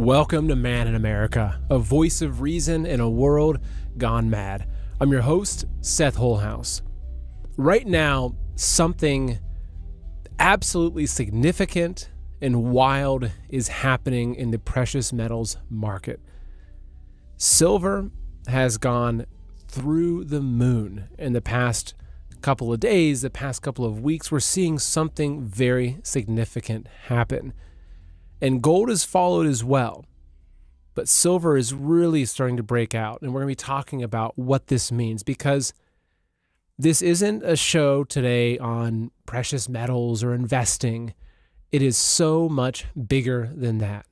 Welcome to Man in America, a voice of reason in a world gone mad. I'm your host, Seth Holhouse. Right now, something absolutely significant and wild is happening in the precious metals market. Silver has gone through the moon in the past couple of days, the past couple of weeks. We're seeing something very significant happen. And gold has followed as well. But silver is really starting to break out. And we're going to be talking about what this means, because this isn't a show today on precious metals or investing. It is so much bigger than that.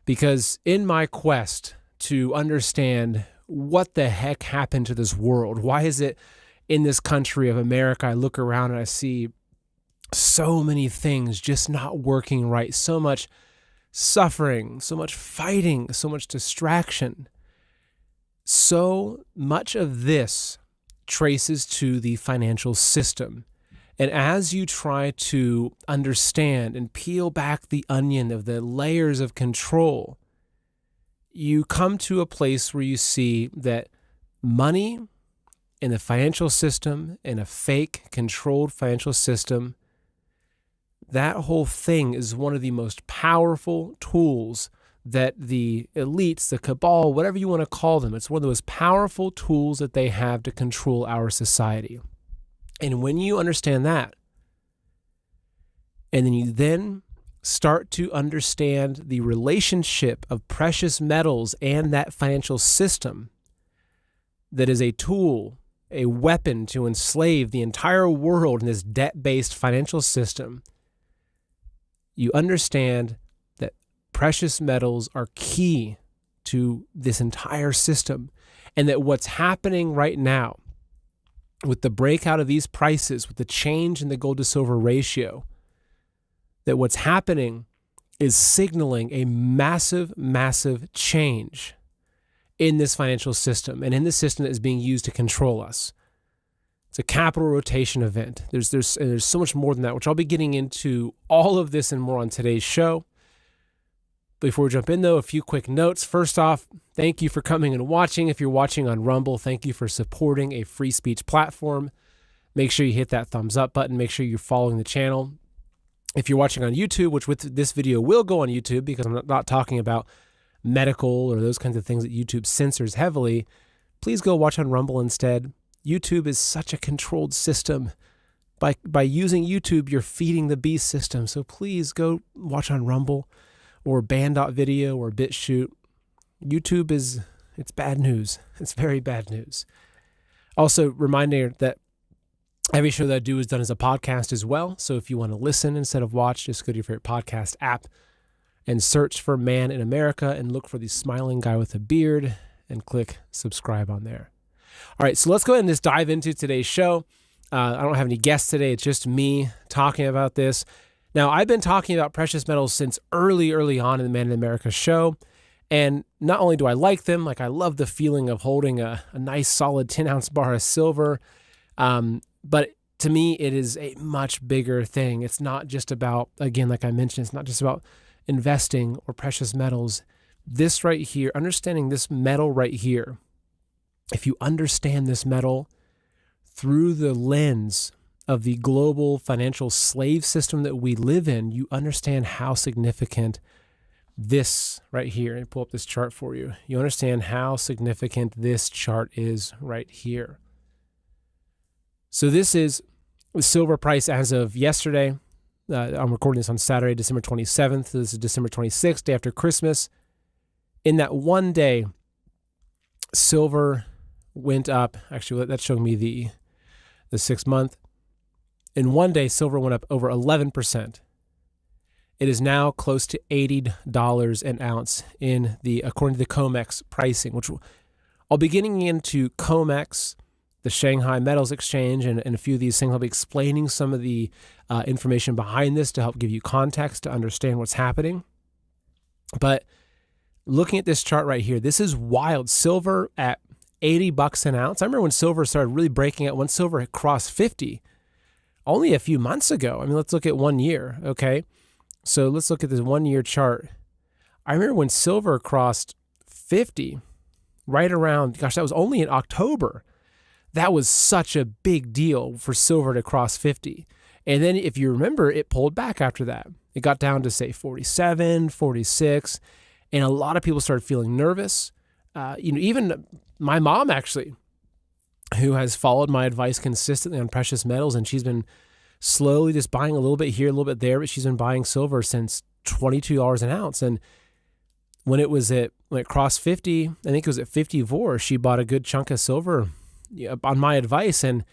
Because in my quest to understand what the heck happened to this world, why is it in this country of America, I look around and I see so many things just not working right, so much suffering, so much fighting, so much distraction. So much of this traces to the financial system. And as you try to understand and peel back the onion of the layers of control, you come to a place where you see that money in the financial system, in a fake, controlled financial system, that whole thing is one of the most powerful tools that the elites, the cabal, whatever you want to call them, it's one of the most powerful tools that they have to control our society. And when you understand that, and then you then start to understand the relationship of precious metals and that financial system that is a tool, a weapon to enslave the entire world in this debt-based financial system, you understand that precious metals are key to this entire system, and that what's happening right now with the breakout of these prices, with the change in the gold to silver ratio, that what's happening is signaling a massive, massive change in this financial system and in the system that is being used to control us. It's a capital rotation event. There's so much more than that, which I'll be getting into all of this and more on today's show. Before we jump in, though, a few quick notes. First off, thank you for coming and watching. If you're watching on Rumble, thank you for supporting a free speech platform. Make sure you hit that thumbs up button. Make sure you're following the channel. If you're watching on YouTube, which with this video will go on YouTube because I'm not talking about medical or those kinds of things that YouTube censors heavily, please go watch on Rumble instead. YouTube is such a controlled system. By using YouTube, you're feeding the beast system. So please go watch on Rumble or Band.video or BitChute. YouTube it's bad news. It's very bad news. Also, reminder that every show that I do is done as a podcast as well. So if you want to listen instead of watch, just go to your favorite podcast app and search for Man in America and look for the smiling guy with a beard and click subscribe on there. All right, so let's go ahead and just dive into today's show. I don't have any guests today. It's just me talking about this. Now, I've been talking about precious metals since early on in the Man in America show. And not only do I like them, like I love the feeling of holding a nice solid 10-ounce bar of silver. But to me, it is a much bigger thing. It's not just about, again, like I mentioned, it's not just about investing or precious metals. This right here, understanding this metal right here, if you understand this metal through the lens of the global financial slave system that we live in, you understand how significant this right here, and pull up this chart for you. You understand how significant this chart is right here. So this is the silver price as of yesterday. I'm recording this on Saturday, December 27th. This is December 26th, day after Christmas. In that one day, silver went up. Actually, that's showing me the 6 month. In one day, silver went up over 11%. It is now close to $80 an ounce according to the COMEX pricing, which I'll be getting into COMEX, the Shanghai Metals Exchange, and a few of these things. I'll be explaining some of the information behind this to help give you context to understand what's happening. But looking at this chart right here, this is wild. Silver at $80 an ounce. I remember when silver started really breaking out, when silver had crossed 50 only a few months ago. I mean, let's look at 1 year, okay? So let's look at this 1 year chart. I remember when silver crossed 50, right around, gosh, that was only in October. That was such a big deal for silver to cross 50. And then if you remember, it pulled back after that. It got down to say 47, 46, and a lot of people started feeling nervous. Even my mom actually, who has followed my advice consistently on precious metals, and she's been slowly just buying a little bit here, a little bit there, but she's been buying silver since $22 an ounce. And when it crossed 50, I think it was at 54, she bought a good chunk of silver on my advice, and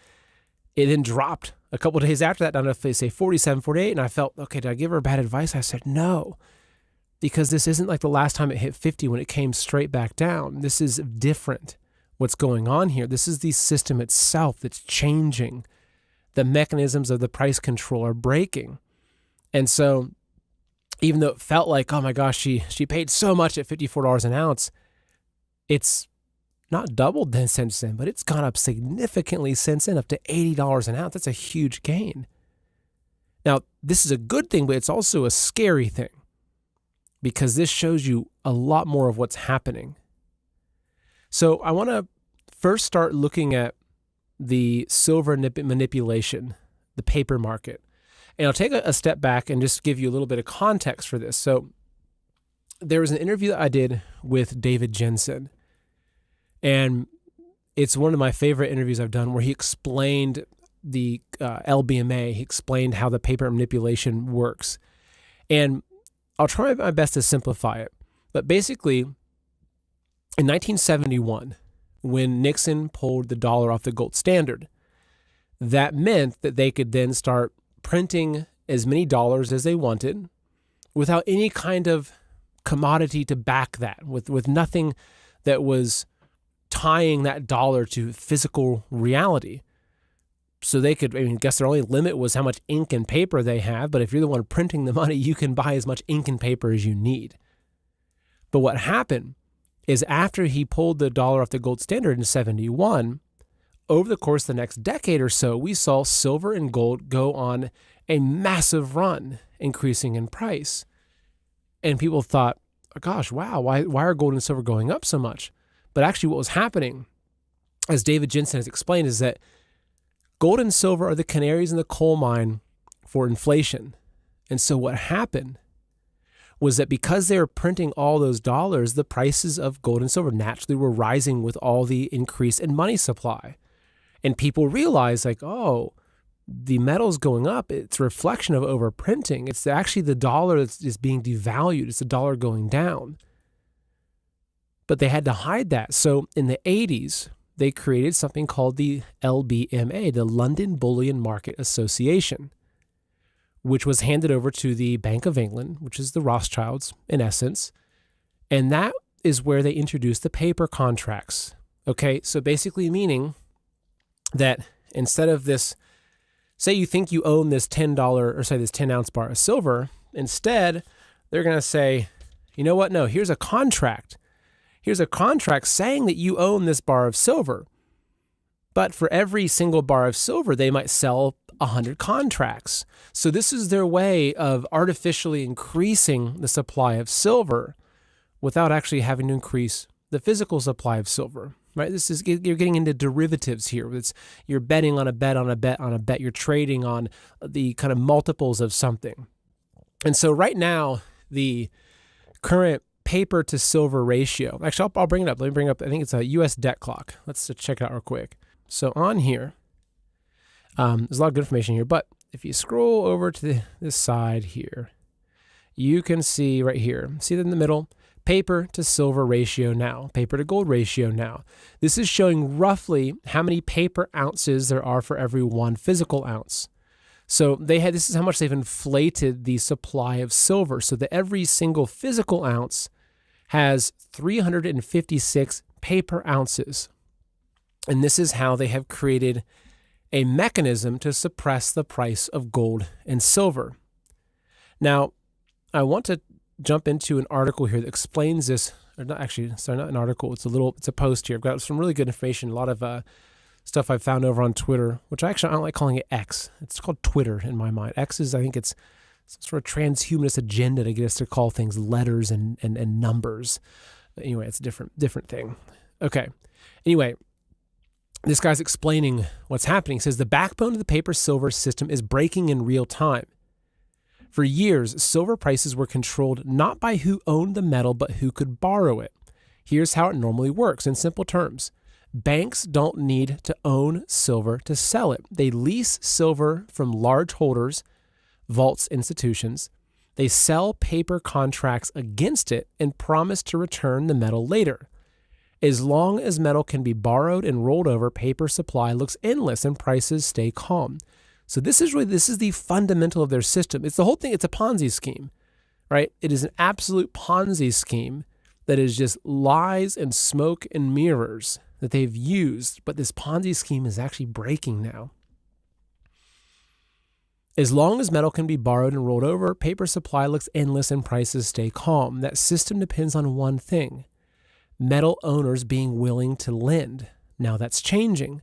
it then dropped a couple of days after that down to say 47, 48, and I felt, okay, did I give her bad advice? I said no, because this isn't like the last time it hit 50 when it came straight back down. This is different. What's going on here? This is the system itself that's changing. The mechanisms of the price control are breaking. And so even though it felt like, oh my gosh, she paid so much at $54 an ounce, it's not doubled then since then, but it's gone up significantly since then, up to $80 an ounce. That's a huge gain. Now, this is a good thing, but it's also a scary thing, because this shows you a lot more of what's happening. So I want to first start looking at the silver manipulation, the paper market. And I'll take a step back and just give you a little bit of context for this. So there was an interview that I did with David Jensen, and it's one of my favorite interviews I've done, where he explained the LBMA. He explained how the paper manipulation works. And I'll try my best to simplify it. But basically, in 1971, when Nixon pulled the dollar off the gold standard, that meant that they could then start printing as many dollars as they wanted without any kind of commodity to back that, with nothing that was tying that dollar to physical reality. So they could, I guess their only limit was how much ink and paper they have, but if you're the one printing the money, you can buy as much ink and paper as you need. But what happened is, after he pulled the dollar off the gold standard in 71, over the course of the next decade or so, we saw silver and gold go on a massive run, increasing in price. And people thought, oh gosh, wow, why are gold and silver going up so much? But actually what was happening, as David Jensen has explained, is that gold and silver are the canaries in the coal mine for inflation. And so what happened was that because they were printing all those dollars, the prices of gold and silver naturally were rising with all the increase in money supply. And people realized, like, oh, the metal's going up. It's a reflection of overprinting. It's actually the dollar that's being devalued. It's the dollar going down. But they had to hide that. So in the 80s, they created something called the LBMA, the London Bullion Market Association, which was handed over to the Bank of England, which is the Rothschilds in essence. And that is where they introduced the paper contracts. Okay, so basically meaning that instead of this, say you think you own this $10 or say this 10 ounce bar of silver, instead they're going to say, you know what? No, here's a contract. Here's a contract saying that you own this bar of silver. But for every single bar of silver, they might sell 100 contracts. So this is their way of artificially increasing the supply of silver without actually having to increase the physical supply of silver. Right? You're getting into derivatives here. You're betting on a bet on a bet on a bet. You're trading on the kind of multiples of something. And so right now, the current paper to silver ratio, actually, I'll bring it up. Let me bring up, I think it's a US debt clock. Let's check it out real quick. So on here, there's a lot of good information here, but if you scroll over to this side here, you can see right here, see that in the middle, paper to silver ratio now, paper to gold ratio now. This is showing roughly how many paper ounces there are for every one physical ounce. So this is how much they've inflated the supply of silver, so that every single physical ounce has 356 paper ounces. And this is how they have created a mechanism to suppress the price of gold and silver. Now, I want to jump into an article here that explains this, or not actually, sorry, not an article, it's a post here. I've got some really good information, a lot of stuff I've found over on Twitter, which I don't like calling it X. It's called Twitter in my mind. X is, I think it's some sort of transhumanist agenda to get us to call things letters and numbers. Anyway, it's a different thing. Okay. Anyway, this guy's explaining what's happening. He says the backbone of the paper-silver system is breaking in real time. For years, silver prices were controlled not by who owned the metal, but who could borrow it. Here's how it normally works in simple terms. Banks don't need to own silver to sell it. They lease silver from large holders, vaults, institutions. They sell paper contracts against it and promise to return the metal later. As long as metal can be borrowed and rolled over, paper supply looks endless and prices stay calm. So this is the fundamental of their system. It's the whole thing. It's a Ponzi scheme, right? It is an absolute Ponzi scheme that is just lies and smoke and mirrors that they've used, but this Ponzi scheme is actually breaking now. As long as metal can be borrowed and rolled over, paper supply looks endless and prices stay calm. That system depends on one thing: metal owners being willing to lend. Now that's changing.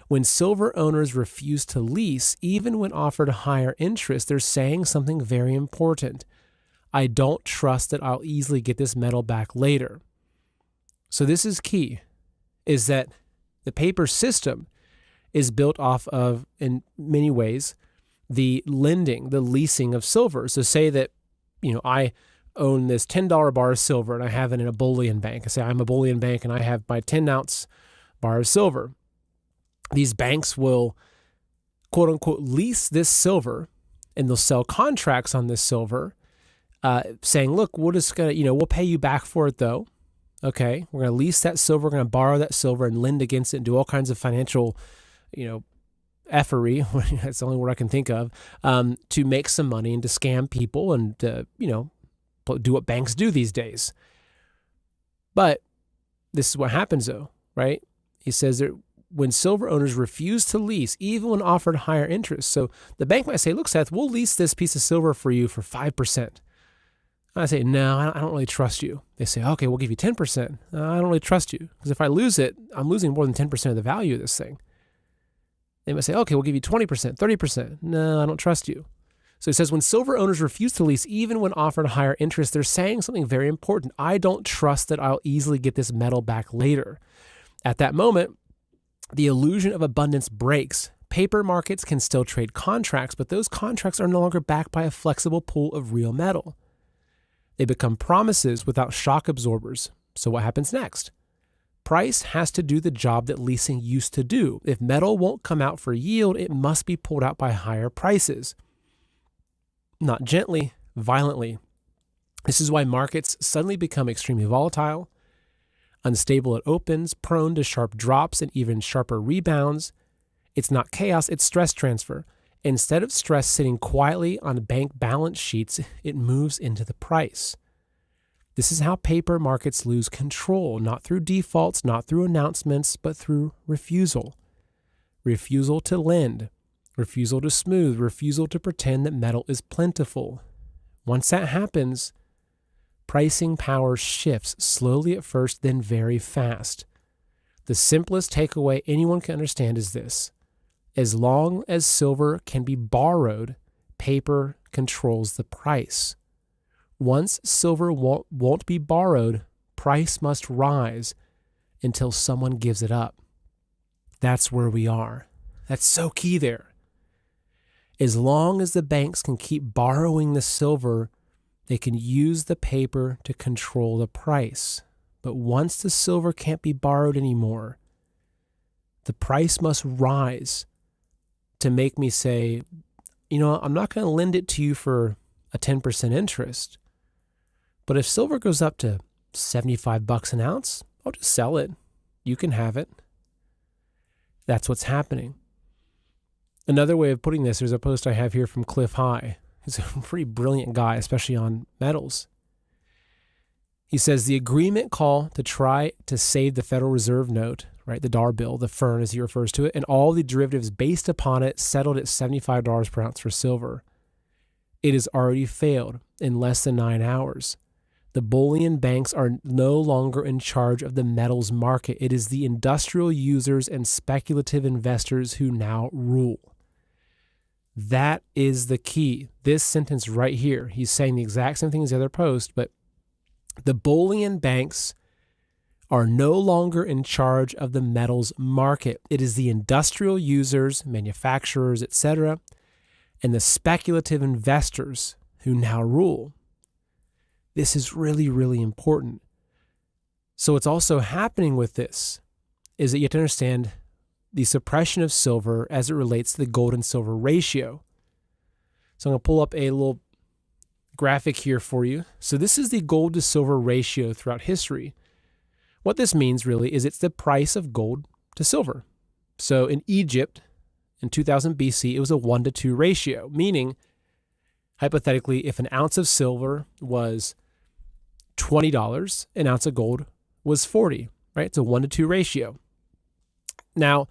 When silver owners refuse to lease, even when offered higher interest, they're saying something very important. I don't trust that I'll easily get this metal back later. So this is key, is that the paper system is built off of, in many ways, the lending, the leasing of silver. So say that, I own this $10 bar of silver and I have it in a bullion bank. I say I'm a bullion bank and I have my 10-ounce bar of silver. These banks will, quote unquote, lease this silver, and they'll sell contracts on this silver, saying, look, we're just going to, we'll pay you back for it though. Okay, we're going to lease that silver, we're going to borrow that silver and lend against it and do all kinds of financial, effery, that's the only word I can think of, to make some money and to scam people and to, do what banks do these days. But this is what happens though, right? He says that when silver owners refuse to lease, even when offered higher interest. So the bank might say, look, Seth, we'll lease this piece of silver for you for 5%. I say, no, I don't really trust you. They say, okay, we'll give you 10%. I don't really trust you, because if I lose it, I'm losing more than 10% of the value of this thing. They might say, okay, we'll give you 20%, 30%. No, I don't trust you. So it says, when silver owners refuse to lease, even when offered higher interest, they're saying something very important. I don't trust that I'll easily get this metal back later. At that moment, the illusion of abundance breaks. Paper markets can still trade contracts, but those contracts are no longer backed by a flexible pool of real metal. They become promises without shock absorbers. So what happens next? Price has to do the job that leasing used to do. If metal won't come out for yield, it must be pulled out by higher prices. Not gently, violently. This is why markets suddenly become extremely volatile, unstable at opens, prone to sharp drops and even sharper rebounds. It's not chaos, it's stress transfer. Instead of stress sitting quietly on bank balance sheets, it moves into the price. This is how paper markets lose control, not through defaults, not through announcements, but through refusal. Refusal to lend, refusal to smooth, refusal to pretend that metal is plentiful. Once that happens, pricing power shifts slowly at first, then very fast. The simplest takeaway anyone can understand is this: as long as silver can be borrowed, paper controls the price. Once silver won't be borrowed, price must rise until someone gives it up. That's where we are. That's so key there. As long as the banks can keep borrowing the silver, they can use the paper to control the price. But once the silver can't be borrowed anymore, the price must rise to make me say, I'm not going to lend it to you for a 10% interest. But if silver goes up to $75 an ounce, I'll just sell it. You can have it. That's what's happening. Another way of putting this, there's a post I have here from Cliff High. He's a pretty brilliant guy, especially on metals. He says the agreement call to try to save the Federal Reserve note, right, the dollar bill, the FERN as he refers to it, and all the derivatives based upon it settled at $75 per ounce for silver. It has already failed in less than 9 hours. The bullion banks are no longer in charge of the metals market. It is the industrial users and speculative investors who now rule. That is the key. This sentence right here, he's saying the exact same thing as the other post, but the bullion banks are no longer in charge of the metals market. It is the industrial users, manufacturers, etc., and the speculative investors who now rule. This is really, really important. So what's also happening with this is that you have to understand the suppression of silver as it relates to the gold and silver ratio. So I'm going to pull up a little graphic here for you. So this is the gold to silver ratio throughout history. What this means really is it's the price of gold to silver. So in Egypt, in 2000 BC, it was a 1-to-2 ratio, meaning hypothetically, if an ounce of silver was $20, an ounce of gold was 40, right? It's a 1-to-2 ratio. Now,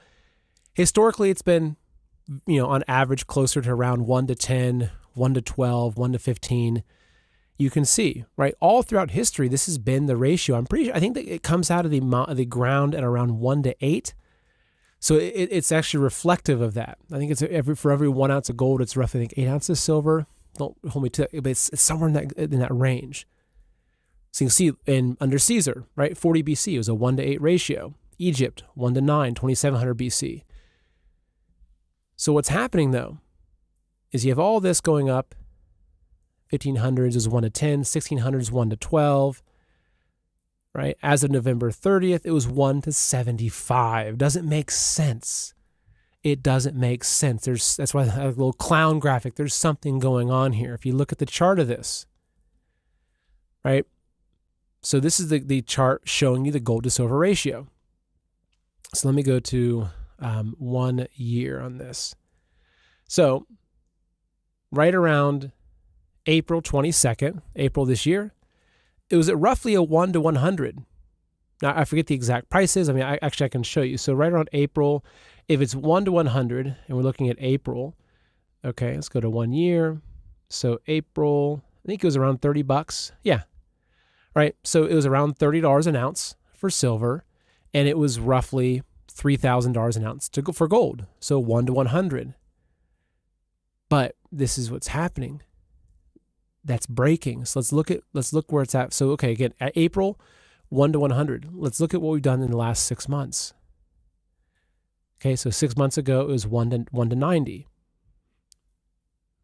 historically, it's been, on average closer to around 1-to-10, 1-to-12, 1-to-15. You can see, right? All throughout history, this has been the ratio. I think that it comes out of the ground at around 1-to-8. So it's actually reflective of that. I think it's for every 1 ounce of gold, it's roughly, I think, 8 ounces of silver. Don't hold me to that, but it's somewhere in that range. So you can see under Caesar, right? 40 BC, it was a 1-to-8 ratio. Egypt, 1-to-9, 2700 BC. So what's happening, though, is you have all this going up. 1500s is 1-to-10, 1600s 1-to-12, right? As of November 30th, it was 1-to-75. Doesn't make sense. It doesn't make sense. That's why a little clown graphic. There's something going on here. If you look at the chart of this, right? So this is the chart showing you the gold to silver ratio. So let me go to 1 year on this. So right around April 22nd, April this year, it was at roughly a 1-to-100. Now, I forget the exact prices. I mean, I can show you. So right around April, if it's 1-to-100, and we're looking at April, okay, let's go to 1 year. So April, I think it was around $30. Yeah, right. So it was around $30 an ounce for silver, and it was roughly $3,000 an ounce for gold. So 1-to-100. But this is what's happening. That's breaking. So let's look where it's at. So okay, again, at April, 1-to-100. Let's look at what we've done in the last 6 months. Okay, so 6 months ago it was 1-to-90.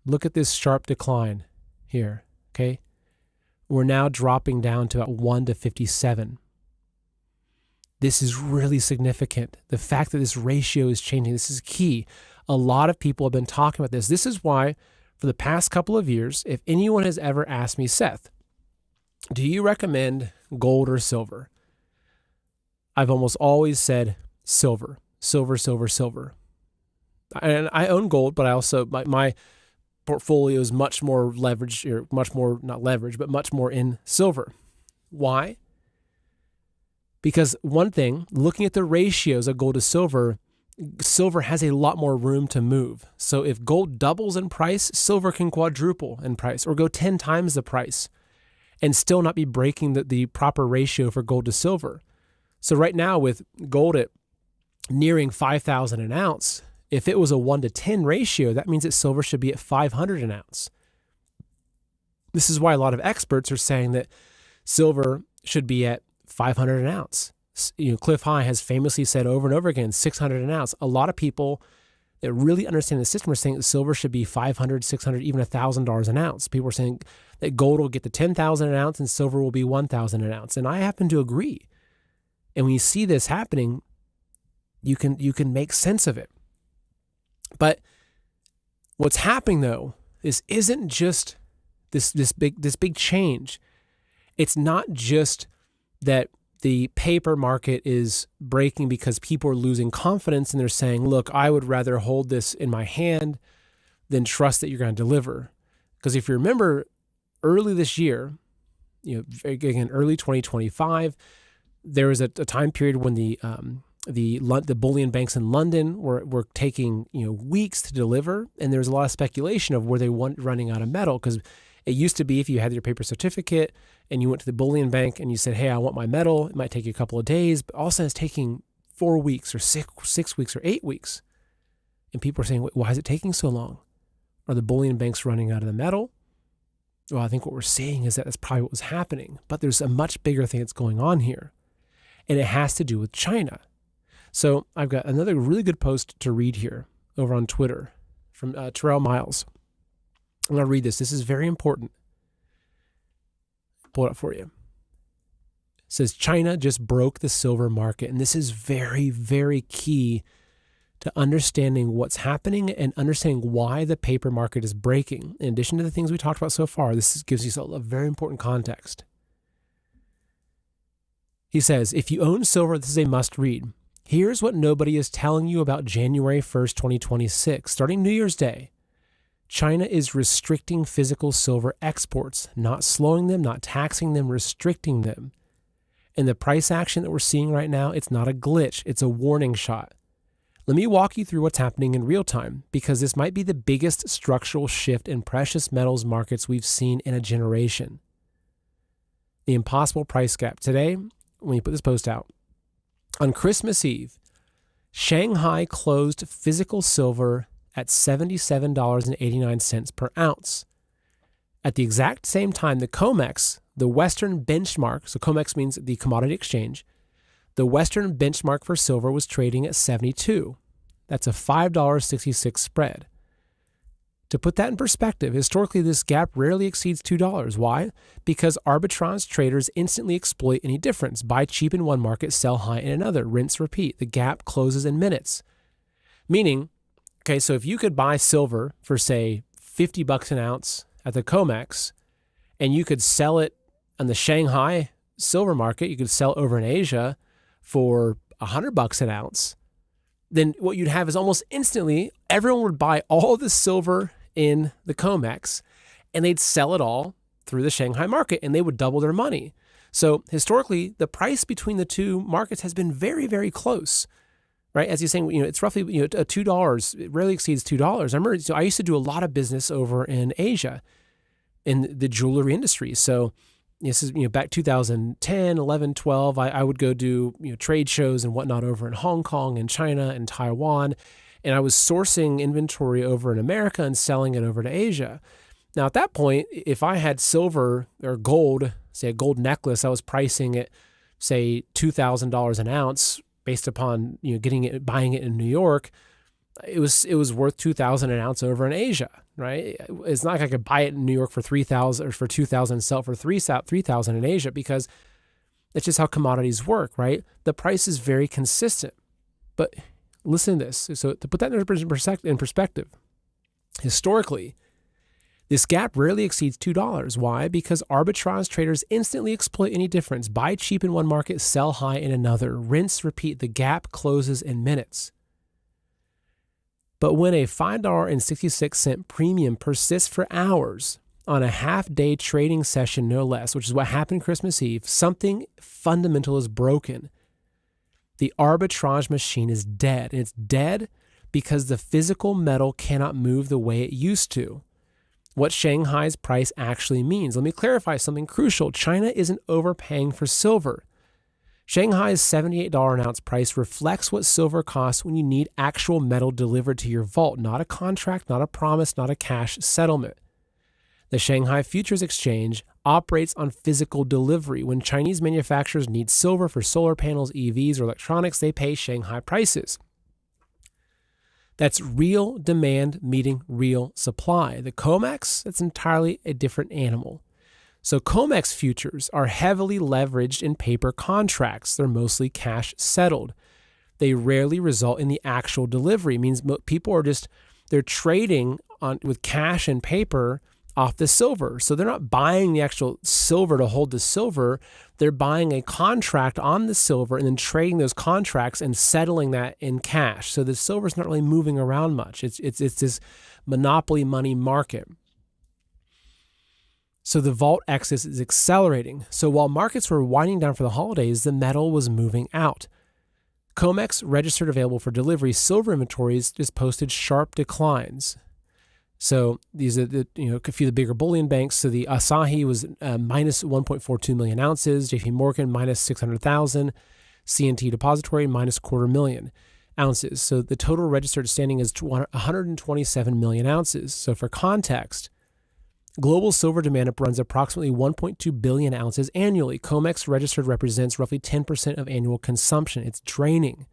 Look at this sharp decline here. Okay, we're now dropping down to about 1-to-57. This is really significant. The fact that this ratio is changing, this is key. A lot of people have been talking about this. This is why, for the past couple of years, if anyone has ever asked me, Seth, do you recommend gold or silver? I've almost always said silver, silver, silver, silver. And I own gold, but I also, my portfolio is much more leveraged, or much more, not leveraged, but much more in silver. Why? Because one thing, looking at the ratios of gold to silver has a lot more room to move. So if gold doubles in price, silver can quadruple in price or go 10 times the price and still not be breaking the proper ratio for gold to silver. So right now with gold at nearing 5,000 an ounce, if it was a 1-to-10 ratio, that means that silver should be at 500 an ounce. This is why a lot of experts are saying that silver should be at 500 an ounce. Cliff High has famously said over and over again, 600 an ounce. A lot of people that really understand the system are saying that silver should be 500, 600, even $1,000 an ounce. People are saying that gold will get to 10,000 an ounce and silver will be 1,000 an ounce. And I happen to agree. And when you see this happening, you can make sense of it. But what's happening though, this isn't just this big change. It's not just that the paper market is breaking because people are losing confidence and they're saying, look, I would rather hold this in my hand than trust that you're going to deliver. Because if you remember early this year, again, early 2025, there was a time period when the bullion banks in London were taking weeks to deliver, and there was a lot of speculation of were they running out of metal, because it used to be if you had your paper certificate and you went to the bullion bank and you said, hey, I want my metal, it might take you a couple of days, but all of a sudden it's taking 4 weeks or 6 weeks or 8 weeks. And people are saying, why is it taking so long? Are the bullion banks running out of the metal? Well, I think what we're seeing is that that's probably what was happening. But there's a much bigger thing that's going on here. And it has to do with China. So I've got another really good post to read here over on Twitter from Terrell Miles. I'm going to read this. This is very important. Pull it up for you. It says, China just broke the silver market. And this is very, very key to understanding what's happening and understanding why the paper market is breaking. In addition to the things we talked about so far, this gives you a very important context. He says, if you own silver, this is a must read. Here's what nobody is telling you about January 1st, 2026. Starting New Year's Day, China is restricting physical silver exports, not slowing them, not taxing them, restricting them. And the price action that we're seeing right now, it's not a glitch, it's a warning shot. Let me walk you through what's happening in real time, because this might be the biggest structural shift in precious metals markets we've seen in a generation. The impossible price gap. Today, when you put this post out, on Christmas Eve, Shanghai closed physical silver at $77.89 per ounce. At the exact same time, the COMEX, the Western benchmark, so COMEX means the commodity exchange, the Western benchmark for silver was trading at 72. That's a $5.66 spread. To put that in perspective, historically this gap rarely exceeds $2. Why? Because arbitrage traders instantly exploit any difference. Buy cheap in one market, sell high in another. Rinse, repeat. The gap closes in minutes. Meaning, okay, so if you could buy silver for, say, $50 an ounce at the COMEX, and you could sell it on the Shanghai silver market, you could sell over in Asia for $100 an ounce, then what you'd have is almost instantly everyone would buy all the silver in the COMEX and they'd sell it all through the Shanghai market and they would double their money. So historically, the price between the two markets has been very, very close, right? As you're saying, it's roughly $2. It rarely exceeds $2. I remember, so I used to do a lot of business over in Asia in the jewelry industry. So this is back 2010, 11, 12. I would go do trade shows and whatnot over in Hong Kong and China and Taiwan, and I was sourcing inventory over in America and selling it over to Asia. Now at that point, if I had silver or gold, say a gold necklace, I was pricing it, say $2,000 an ounce based upon buying it in New York. It was worth $2,000 an ounce over in Asia, right? It's not like I could buy it in New York for $3,000 or for $2,000 and sell it for $3,000 in Asia, because that's just how commodities work, right? The price is very consistent. But listen to this. So to put that in perspective, historically, this gap rarely exceeds $2. Why? Because arbitrage traders instantly exploit any difference. Buy cheap in one market, sell high in another. Rinse, repeat. The gap closes in minutes. But when a $5.66 premium persists for hours on a half-day trading session, no less, which is what happened Christmas Eve, something fundamental is broken. The arbitrage machine is dead. And it's dead because the physical metal cannot move the way it used to. What Shanghai's price actually means. Let me clarify something crucial. China isn't overpaying for silver. Shanghai's $78 an ounce price reflects what silver costs when you need actual metal delivered to your vault, not a contract, not a promise, not a cash settlement. The Shanghai Futures Exchange operates on physical delivery. When Chinese manufacturers need silver for solar panels, EVs, or electronics, they pay Shanghai prices. That's real demand meeting real supply. The COMEX, that's entirely a different animal. So COMEX futures are heavily leveraged in paper contracts. They're mostly cash settled. They rarely result in the actual delivery. It means people are they're trading with cash and paper off the silver. So they're not buying the actual silver to hold the silver. They're buying a contract on the silver and then trading those contracts and settling that in cash. So the silver's not really moving around much. It's this monopoly money market. So the vault exodus is accelerating. So while markets were winding down for the holidays, the metal was moving out. COMEX registered available for delivery. Silver inventories just posted sharp declines. So these are a few of the bigger bullion banks. So the Asahi was minus 1.42 million ounces. JP Morgan minus 600,000. CNT Depository minus 250,000. ounces. So the total registered standing is 127 million ounces. So for context, global silver demand runs approximately 1.2 billion ounces annually. COMEX registered represents roughly 10% of annual consumption. It's draining.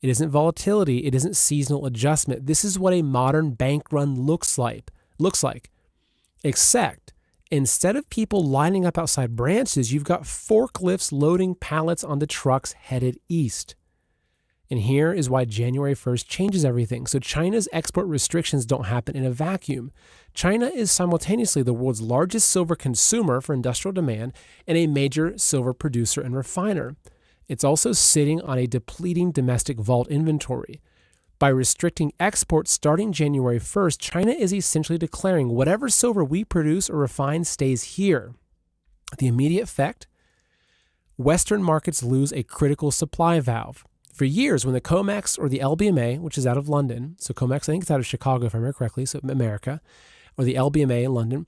It isn't volatility. It isn't seasonal adjustment. This is what a modern bank run looks like. Except instead of people lining up outside branches, you've got forklifts loading pallets onto trucks headed east. And here is why January 1st changes everything. So China's export restrictions don't happen in a vacuum. China is simultaneously the world's largest silver consumer for industrial demand and a major silver producer and refiner. It's also sitting on a depleting domestic vault inventory. By restricting exports starting January 1st, China is essentially declaring whatever silver we produce or refine stays here. The immediate effect? Western markets lose a critical supply valve. For years, when the COMEX or the LBMA, which is out of London, so COMEX, I think it's out of Chicago if I remember correctly, so America, or the LBMA in London,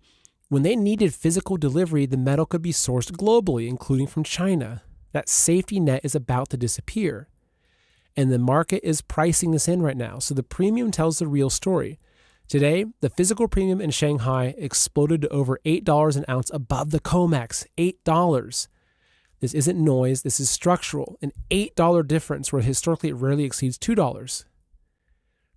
when they needed physical delivery, the metal could be sourced globally, including from China. That safety net is about to disappear. And the market is pricing this in right now. So the premium tells the real story. Today, the physical premium in Shanghai exploded to over $8 an ounce above the COMEX. $8. This isn't noise. This is structural. An $8 difference where historically it rarely exceeds $2.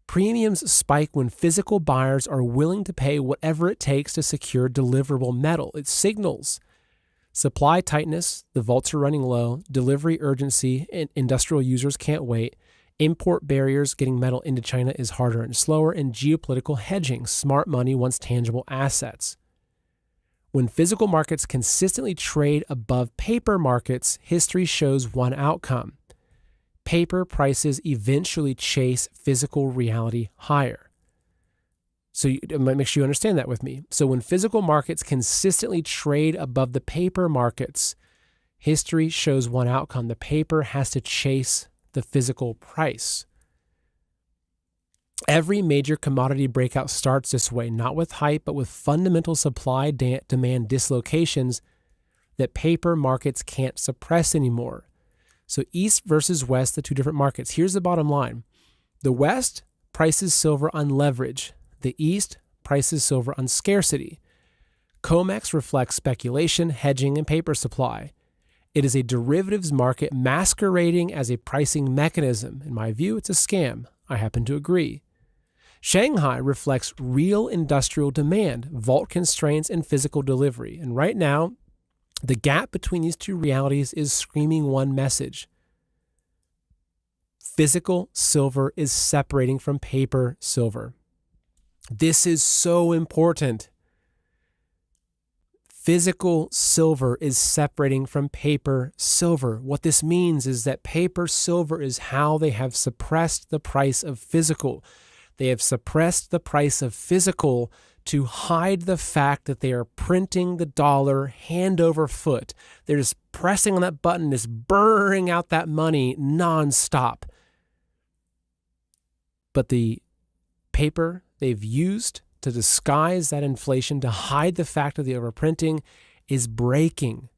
Premiums spike when physical buyers are willing to pay whatever it takes to secure deliverable metal. It signals supply tightness, the vaults are running low, delivery urgency, and industrial users can't wait. Import barriers, getting metal into China is harder and slower, and geopolitical hedging, smart money wants tangible assets. When physical markets consistently trade above paper markets, history shows one outcome. Paper prices eventually chase physical reality higher. So make sure you understand that with me. So when physical markets consistently trade above the paper markets, history shows one outcome. The paper has to chase the physical price. Every major commodity breakout starts this way, not with hype, but with fundamental supply-demand dislocations that paper markets can't suppress anymore. So East versus West, the two different markets. Here's the bottom line. The West prices silver on leverage. The East prices silver on scarcity. COMEX reflects speculation, hedging, and paper supply. It is a derivatives market masquerading as a pricing mechanism. In my view, it's a scam. I happen to agree. Shanghai reflects real industrial demand, vault constraints, and physical delivery. And right now, the gap between these two realities is screaming one message. Physical silver is separating from paper silver. This is so important. Physical silver is separating from paper silver. What this means is that paper silver is how they have suppressed the price of physical. They have suppressed the price of physical to hide the fact that they are printing the dollar hand over foot. They're just pressing on that button, just burning out that money nonstop. But the paper they've used to disguise that inflation, to hide the fact of the overprinting, is breaking.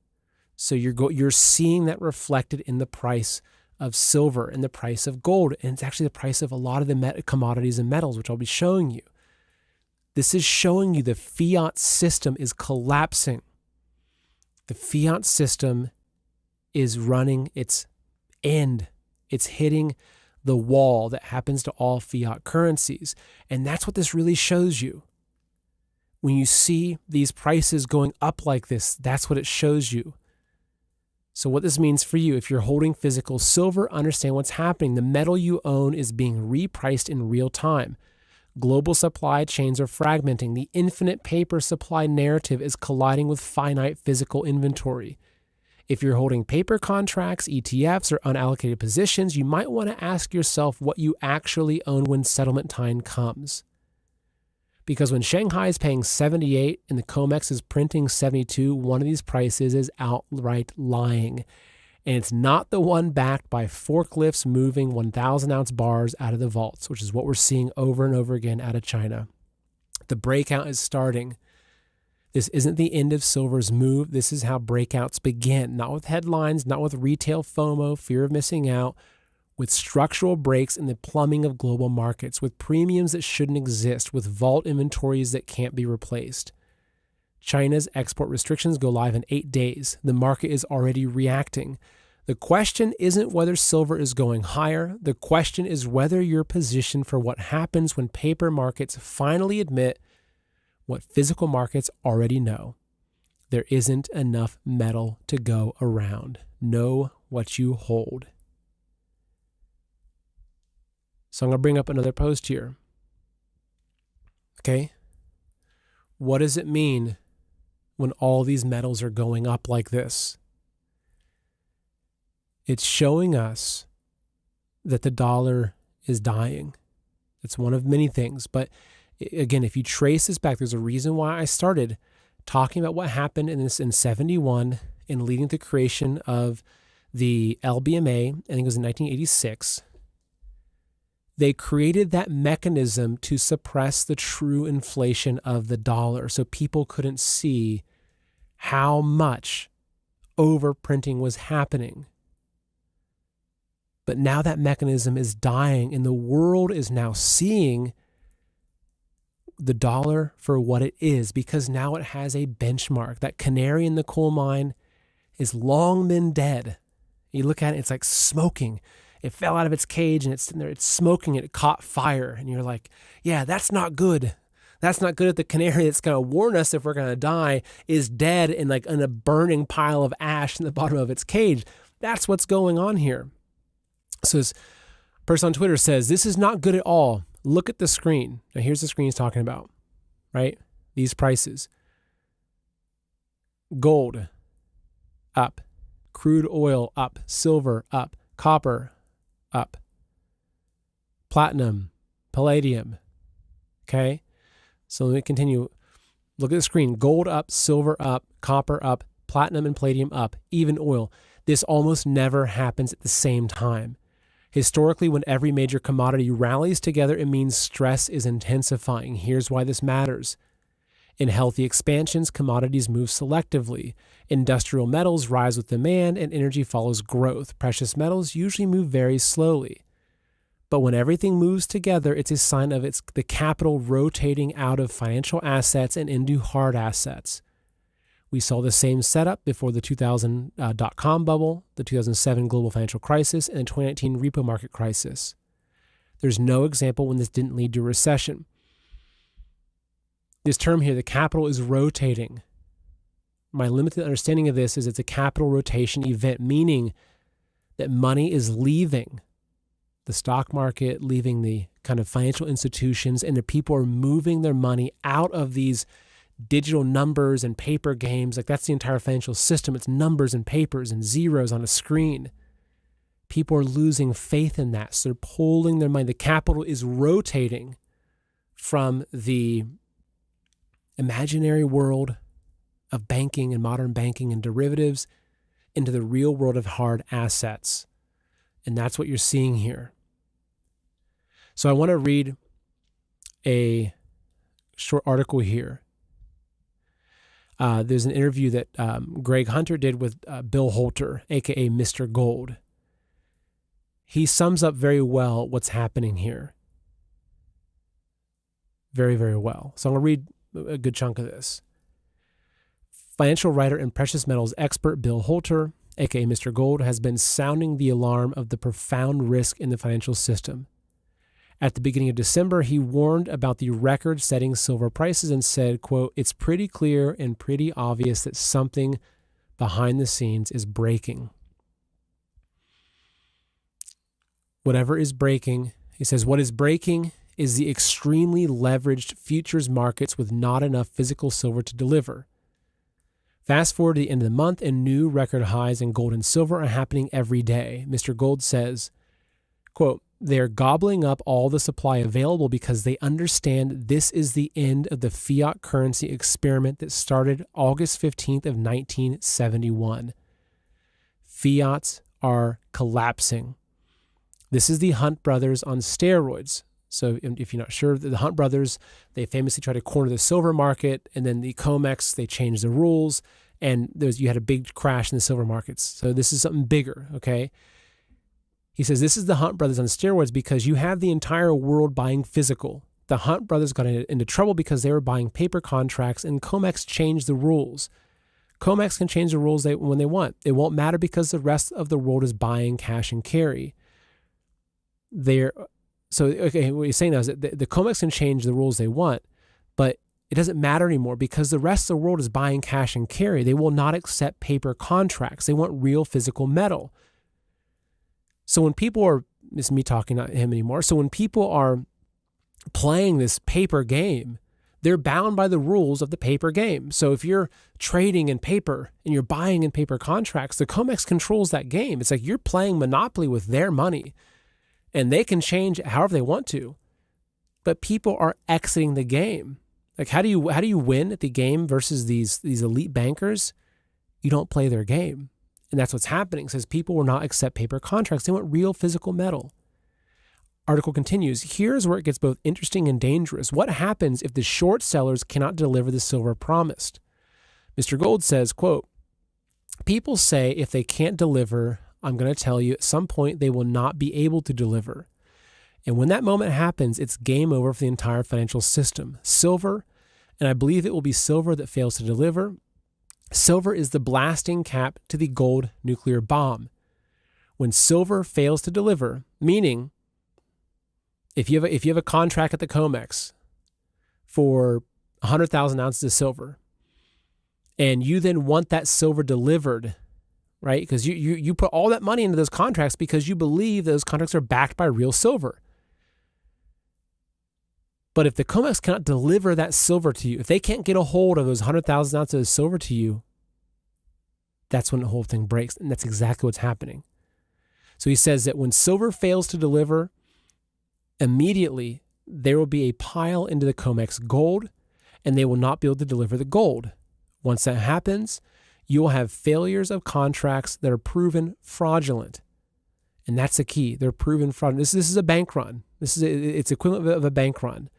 So you're seeing that reflected in the price of silver and the price of gold. And it's actually the price of a lot of the commodities and metals, which I'll be showing you. This is showing you the fiat system is collapsing. The fiat system is running its end. It's hitting the wall that happens to all fiat currencies. And that's what this really shows you. When you see these prices going up like this, that's what it shows you. So what this means for you, if you're holding physical silver, understand what's happening. The metal you own is being repriced in real time. Global supply chains are fragmenting. The infinite paper supply narrative is colliding with finite physical inventory. If you're holding paper contracts, ETFs, or unallocated positions, you might want to ask yourself what you actually own when settlement time comes. Because when Shanghai is paying 78 and the COMEX is printing 72, one of these prices is outright lying. And it's not the one backed by forklifts moving 1,000-ounce bars out of the vaults, which is what we're seeing over and over again out of China. The breakout is starting. This isn't the end of silver's move. This is how breakouts begin. Not with headlines, not with retail FOMO, fear of missing out. with structural breaks in the plumbing of global markets, with premiums that shouldn't exist, with vault inventories that can't be replaced. China's export restrictions go live in 8 days. The market is already reacting. The question isn't whether silver is going higher. The question is whether you're positioned for what happens when paper markets finally admit what physical markets already know. There isn't enough metal to go around. Know what you hold. So I'm going to bring up another post here. Okay? What does it mean when all these metals are going up like this? It's showing us that the dollar is dying. It's one of many things. But again, if you trace this back, there's a reason why I started talking about what happened in 71 and leading to the creation of the LBMA. I think it was in 1986. They created that mechanism to suppress the true inflation of the dollar so people couldn't see how much overprinting was happening. But now that mechanism is dying, and the world is now seeing the dollar for what it is, because now it has a benchmark. That canary in the coal mine is long been dead. You look at it, it's like smoking. It fell out of its cage and it's sitting there, it's smoking, and it caught fire. And you're like, yeah, that's not good. That's not good if the canary that's going to warn us if we're going to die is dead and like in a burning pile of ash in the bottom of its cage. That's what's going on here. So this person on Twitter says, this is not good at all. Look at the screen. Now here's the screen he's talking about, right? These prices. Gold, up. Crude oil, up. Silver, up. Copper, up. Platinum, palladium. Okay? So let me continue. Look at the screen. Gold up, silver up, copper up, platinum and palladium up, even oil. This almost never happens at the same time. Historically, when every major commodity rallies together, it means stress is intensifying. Here's why this matters. In healthy expansions, commodities move selectively. Industrial metals rise with demand and energy follows growth. Precious metals usually move very slowly. But when everything moves together, it's a sign of the capital rotating out of financial assets and into hard assets. We saw the same setup before the 2000 dot-com bubble, the 2007 global financial crisis, and the 2019 repo market crisis. There's no example when this didn't lead to recession. This term here, the capital is rotating. My limited understanding of this is it's a capital rotation event, meaning that money is leaving the stock market, leaving the kind of financial institutions, and the people are moving their money out of these digital numbers and paper games. Like that's the entire financial system. It's numbers and papers and zeros on a screen. People are losing faith in that. So they're pulling their money. The capital is rotating from the imaginary world of banking and modern banking and derivatives into the real world of hard assets. And that's what you're seeing here. So I want to read a short article here. There's an interview that Greg Hunter did with Bill Holter, aka Mr. Gold. He sums up very well what's happening here. Very, very well. So I'm going to read a good chunk of this. Financial writer and precious metals expert Bill Holter, aka Mr. Gold, has been sounding the alarm of the profound risk in the financial system. At the beginning of December, he warned about the record-setting silver prices and said, quote, "It's pretty clear and pretty obvious that something behind the scenes is breaking." Whatever is breaking, he says, what is breaking is the extremely leveraged futures markets with not enough physical silver to deliver. Fast forward to the end of the month, and new record highs in gold and silver are happening every day. Mr. Gold says, quote, "They're gobbling up all the supply available because they understand this is the end of the fiat currency experiment that started August 15th of 1971. Fiats are collapsing. This is the Hunt brothers on steroids." So if you're not sure, the Hunt brothers, they famously tried to corner the silver market, and then the COMEX, they changed the rules, and you had a big crash in the silver markets. So this is something bigger, okay? He says, this is the Hunt brothers on steroids because you have the entire world buying physical. The Hunt brothers got into trouble because they were buying paper contracts, and COMEX changed the rules. COMEX can change the rules when they want. It won't matter because the rest of the world is buying cash and carry. What he's saying now is that the COMEX can change the rules they want, but it doesn't matter anymore because the rest of the world is buying cash and carry. They will not accept paper contracts. They want real physical metal. So when people are, this is me talking, not him anymore. So when people are playing this paper game, they're bound by the rules of the paper game. So if you're trading in paper and you're buying in paper contracts, the COMEX controls that game. It's like you're playing Monopoly with their money, and they can change it however they want to. But people are exiting the game. Like how do you win at the game versus these elite bankers? You don't play their game. And that's what's happening. It says people will not accept paper contracts. They want real physical metal. Article continues, here's where it gets both interesting and dangerous. What happens if the short sellers cannot deliver the silver promised? Mr. Gold says, quote, people say if they can't deliver, I'm going to tell you at some point they will not be able to deliver. And when that moment happens, it's game over for the entire financial system. Silver, and I believe it will be silver that fails to deliver. Silver is the blasting cap to the gold nuclear bomb. When silver fails to deliver, meaning if you have a contract at the COMEX for 100,000 ounces of silver, and you then want that silver delivered, right? Because you put all that money into those contracts because you believe those contracts are backed by real silver. But if the COMEX cannot deliver that silver to you, if they can't get a hold of those 100,000 ounces of silver to you, that's when the whole thing breaks. And that's exactly what's happening. So he says that when silver fails to deliver, immediately there will be a pile into the COMEX gold, and they will not be able to deliver the gold. Once that happens, you will have failures of contracts that are proven fraudulent. And that's the key. They're proven fraudulent. This is a bank run. It's equivalent of a bank run,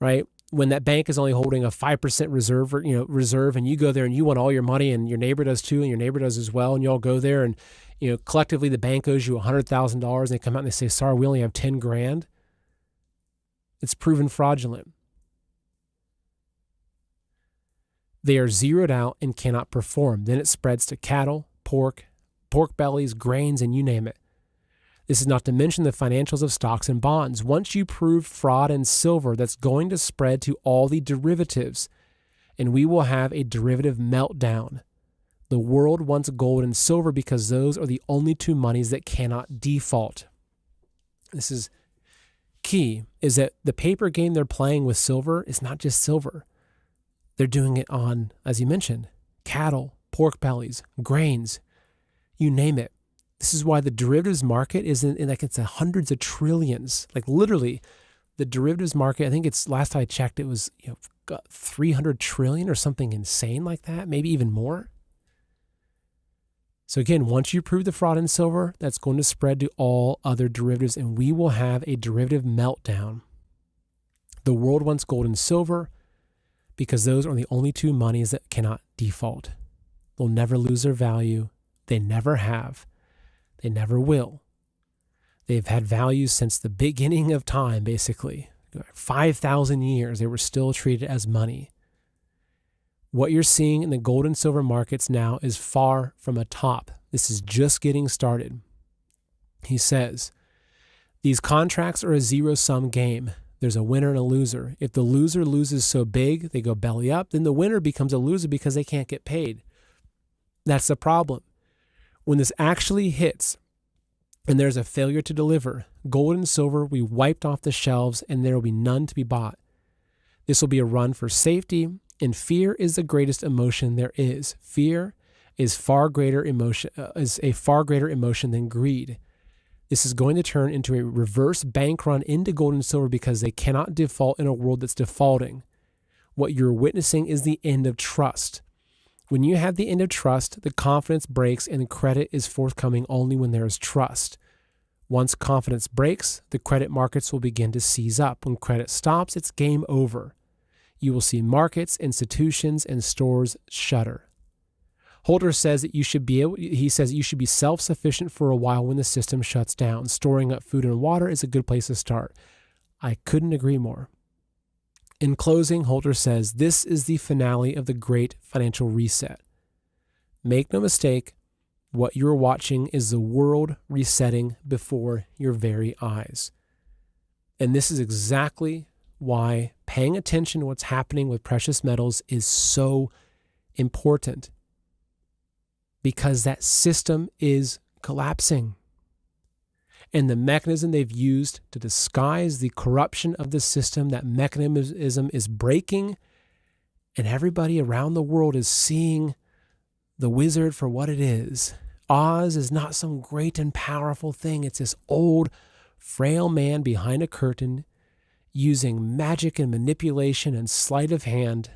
right? When that bank is only holding a 5% reserve, and you go there and you want all your money, and your neighbor does too, and your neighbor does as well, and you all go there, and collectively the bank owes you $100,000, and they come out and they say, sorry, we only have 10 grand. It's proven fraudulent. They are zeroed out and cannot perform. Then it spreads to cattle, pork bellies, grains, and you name it. This is not to mention the financials of stocks and bonds. Once you prove fraud in silver, that's going to spread to all the derivatives, and we will have a derivative meltdown. The world wants gold and silver because those are the only two monies that cannot default. This is key, is that the paper game they're playing with silver is not just silver. They're doing it on, as you mentioned, cattle, pork bellies, grains, you name it. This is why the derivatives market is it's hundreds of trillions. Like literally, the derivatives market, I think it's, last I checked, it was 300 trillion or something insane like that, maybe even more. So again, once you prove the fraud in silver, that's going to spread to all other derivatives, and we will have a derivative meltdown. The world wants gold and silver because those are the only two monies that cannot default. They'll never lose their value. They never have. They never will. They've had value since the beginning of time, basically. 5,000 years, they were still treated as money. What you're seeing in the gold and silver markets now is far from a top. This is just getting started. He says, these contracts are a zero-sum game. There's a winner and a loser. If the loser loses so big, they go belly up, then the winner becomes a loser because they can't get paid. That's the problem. When this actually hits and there's a failure to deliver, gold and silver will be wiped off the shelves and there will be none to be bought. This will be a run for safety, and fear is the greatest emotion there is. Fear is a far greater emotion than greed. This is going to turn into a reverse bank run into gold and silver because they cannot default in a world that's defaulting. What you're witnessing is the end of trust. When you have the end of trust, the confidence breaks and credit is forthcoming only when there is trust. Once confidence breaks, the credit markets will begin to seize up. When credit stops, it's game over. You will see markets, institutions, and stores shutter. Holder says that he says you should be self-sufficient for a while when the system shuts down. Storing up food and water is a good place to start. I couldn't agree more. In closing, Holder says, this is the finale of the great financial reset. Make no mistake, what you're watching is the world resetting before your very eyes. And this is exactly why paying attention to what's happening with precious metals is so important. Because that system is collapsing. And the mechanism they've used to disguise the corruption of the system, that mechanism is breaking, and everybody around the world is seeing the wizard for what it is. Oz is not some great and powerful thing. It's this old, frail man behind a curtain using magic and manipulation and sleight of hand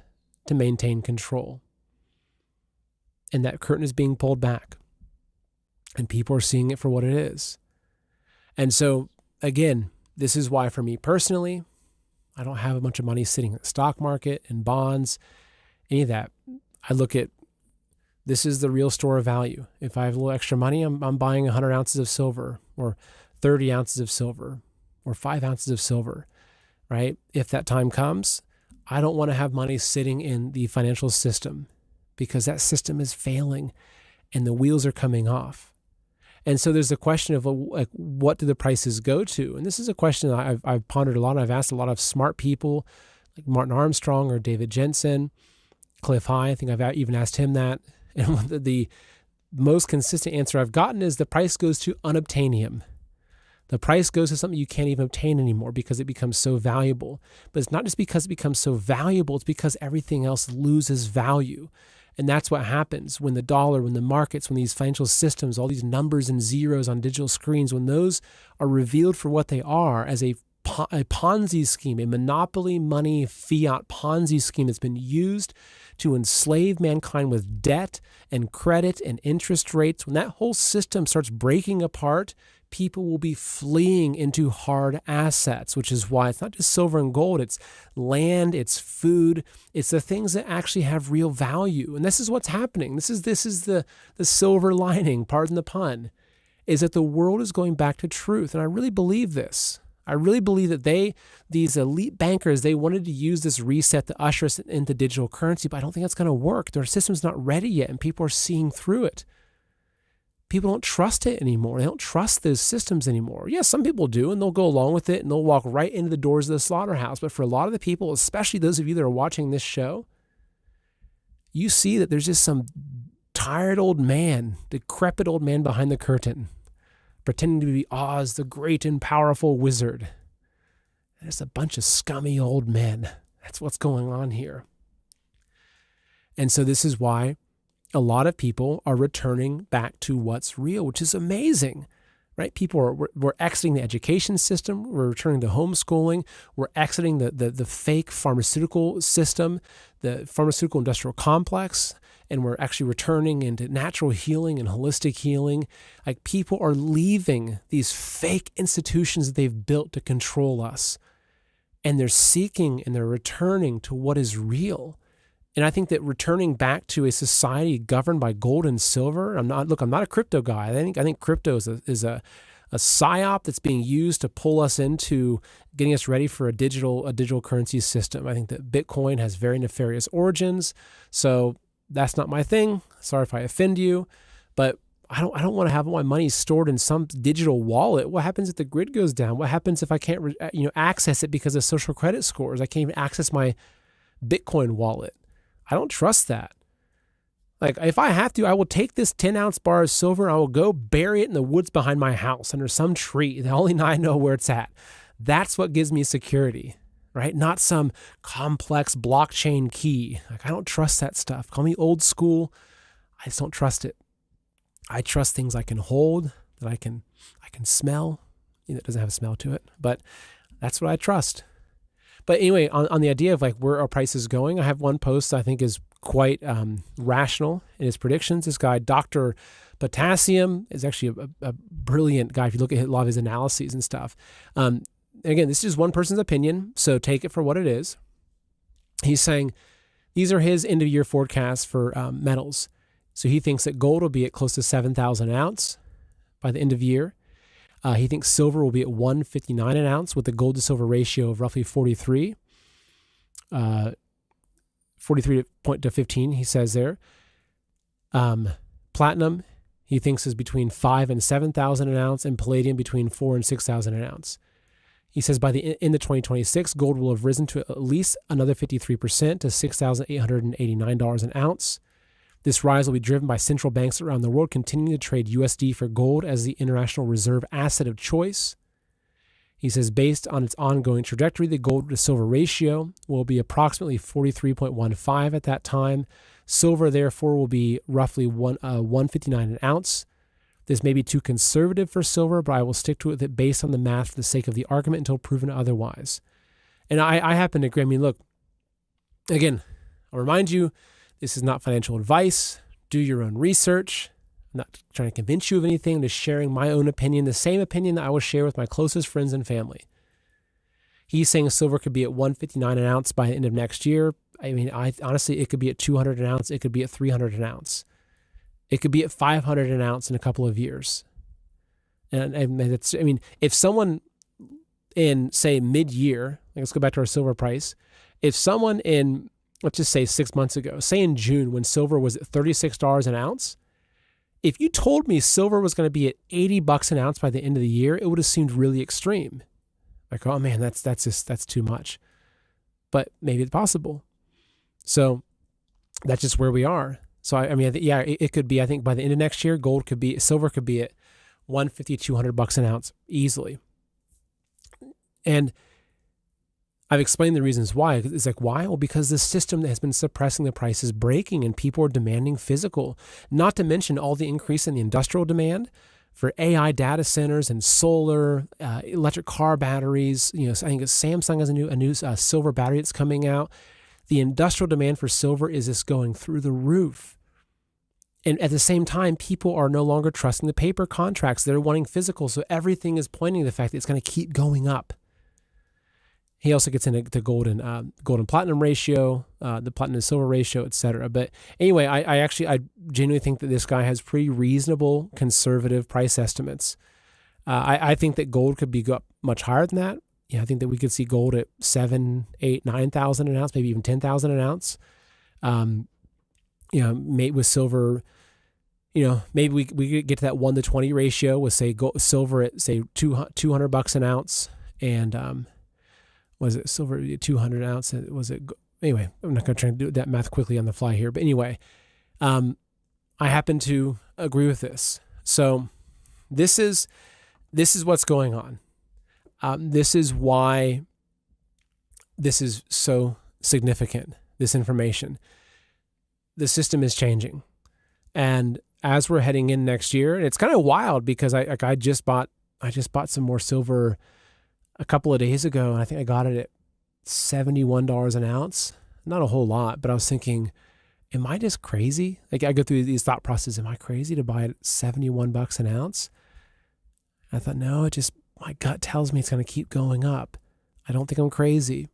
to maintain control. And that curtain is being pulled back. And people are seeing it for what it is. And so, again, this is why for me personally, I don't have a bunch of money sitting in the stock market and bonds, any of that. I look at, this is the real store of value. If I have a little extra money, I'm buying 100 ounces of silver or 30 ounces of silver or 5 ounces of silver, right? If that time comes, I don't want to have money sitting in the financial system because that system is failing and the wheels are coming off. And so there's a question of like, what do the prices go to? And this is a question that I've pondered a lot. I've asked a lot of smart people like Martin Armstrong or David Jensen, Cliff High. I think I've even asked him that. And the most consistent answer I've gotten is the price goes to unobtainium. The price goes to something you can't even obtain anymore because it becomes so valuable. But it's not just because it becomes so valuable, it's because everything else loses value. And that's what happens when the dollar, when the markets, when these financial systems, all these numbers and zeros on digital screens, when those are revealed for what they are as a Ponzi scheme, a monopoly money fiat Ponzi scheme that's been used to enslave mankind with debt and credit and interest rates, when that whole system starts breaking apart, people will be fleeing into hard assets, which is why it's not just silver and gold, it's land, it's food, it's the things that actually have real value. And this is what's happening. This is the silver lining, pardon the pun, is that the world is going back to truth. And I really believe this. I really believe that these elite bankers, they wanted to use this reset to usher us into digital currency, but I don't think that's going to work. Their system's not ready yet, and people are seeing through it. People don't trust it anymore. They don't trust those systems anymore. Yes, some people do, and they'll go along with it, and they'll walk right into the doors of the slaughterhouse. But for a lot of the people, especially those of you that are watching this show, you see that there's just some tired old man, decrepit old man behind the curtain, pretending to be Oz, the great and powerful wizard. And it's a bunch of scummy old men. That's what's going on here. And so this is why a lot of people are returning back to what's real, which is amazing, right? We're exiting the education system. We're returning to homeschooling. We're exiting the fake pharmaceutical system, the pharmaceutical industrial complex, and we're actually returning into natural healing and holistic healing. Like, people are leaving these fake institutions that they've built to control us, and they're seeking and they're returning to what is real. And I think that returning back to a society governed by gold and silver, I'm not a crypto guy. I think crypto is a psyop that's being used to pull us into getting us ready for a digital currency system. I think that Bitcoin has very nefarious origins. So that's not my thing. Sorry if I offend you, but I don't want to have my money stored in some digital wallet. What happens if the grid goes down? What happens if I can't access it because of social credit scores? I can't even access my Bitcoin wallet. I don't trust that. Like, if I have to, I will take this 10-ounce bar of silver and I will go bury it in the woods behind my house under some tree that only I know where it's at. That's what gives me security, right? Not some complex blockchain key. Like, I don't trust that stuff. Call me old school. I just don't trust it. I trust things I can hold, that I can smell. It doesn't have a smell to it, but that's what I trust. But anyway, on the idea of like where our price is going, I have one post I think is quite rational in his predictions. This guy, Dr. Potassium, is actually a brilliant guy if you look at a lot of his analyses and stuff. Again, this is one person's opinion, so take it for what it is. He's saying these are his end-of-year forecasts for metals. So he thinks that gold will be at close to 7,000 an ounce by the end of the year. He thinks silver will be at 159 an ounce with a gold to silver ratio of roughly 43. 43 to 15, he says there. Platinum, he thinks, is between 5,000 and 7,000 an ounce, and palladium between 4,000 and 6,000 an ounce. He says by the end of 2026, gold will have risen to at least another 53% to $6,889 an ounce. This rise will be driven by central banks around the world continuing to trade USD for gold as the international reserve asset of choice. He says based on its ongoing trajectory, the gold to silver ratio will be approximately 43.15 at that time. Silver, therefore, will be roughly 159 an ounce. This may be too conservative for silver, but I will stick to it based on the math for the sake of the argument until proven otherwise. And I happen to agree. I mean, look, again, I'll remind you, this is not financial advice. Do your own research. I'm not trying to convince you of anything. I'm just sharing my own opinion, the same opinion that I will share with my closest friends and family. He's saying silver could be at 159 an ounce by the end of next year. I mean, honestly, it could be at 200 an ounce. It could be at 300 an ounce. It could be at 500 an ounce in a couple of years. And it's, I mean, if someone in, say, mid-year, let's go back to our silver price. If someone in, let's just say 6 months ago, say in June when silver was at $36 an ounce, if you told me silver was going to be at $80 an ounce by the end of the year, it would have seemed really extreme. Like, oh man, that's too much. But maybe it's possible. So that's just where we are. So I mean, yeah, it could be, I think by the end of next year, silver could be at $150, $200 an ounce easily. And I've explained the reasons why. It's like, why? Well, because the system that has been suppressing the price is breaking and people are demanding physical, not to mention all the increase in the industrial demand for AI data centers and solar, electric car batteries. You know, I think Samsung has a new silver battery that's coming out. The industrial demand for silver is just going through the roof. And at the same time, people are no longer trusting the paper contracts. They're wanting physical. So everything is pointing to the fact that it's going to keep going up. He also gets into the gold and platinum ratio, the platinum to silver ratio, et cetera. But anyway, I genuinely think that this guy has pretty reasonable conservative price estimates. I think that gold could go up much higher than that. Yeah, I think that we could see gold at 7,000, 8,000, 9,000 an ounce, maybe even 10,000 an ounce. Mate with silver, maybe we could get to that 1 to 20 ratio with say silver at say $200 an ounce, and was it silver 200 ounce? Was it anyway? I'm not going to try to do that math quickly on the fly here, but anyway, I happen to agree with this. So this is what's going on. This is why this is so significant, this information. The system is changing. And as we're heading in next year, and it's kind of wild because I just bought some more silver a couple of days ago, and I think I got it at $71 an ounce. Not a whole lot, but I was thinking, am I just crazy? Like, I go through these thought processes. Am I crazy to buy it at $71 an ounce? I thought, no, my gut tells me it's going to keep going up. I don't think I'm crazy.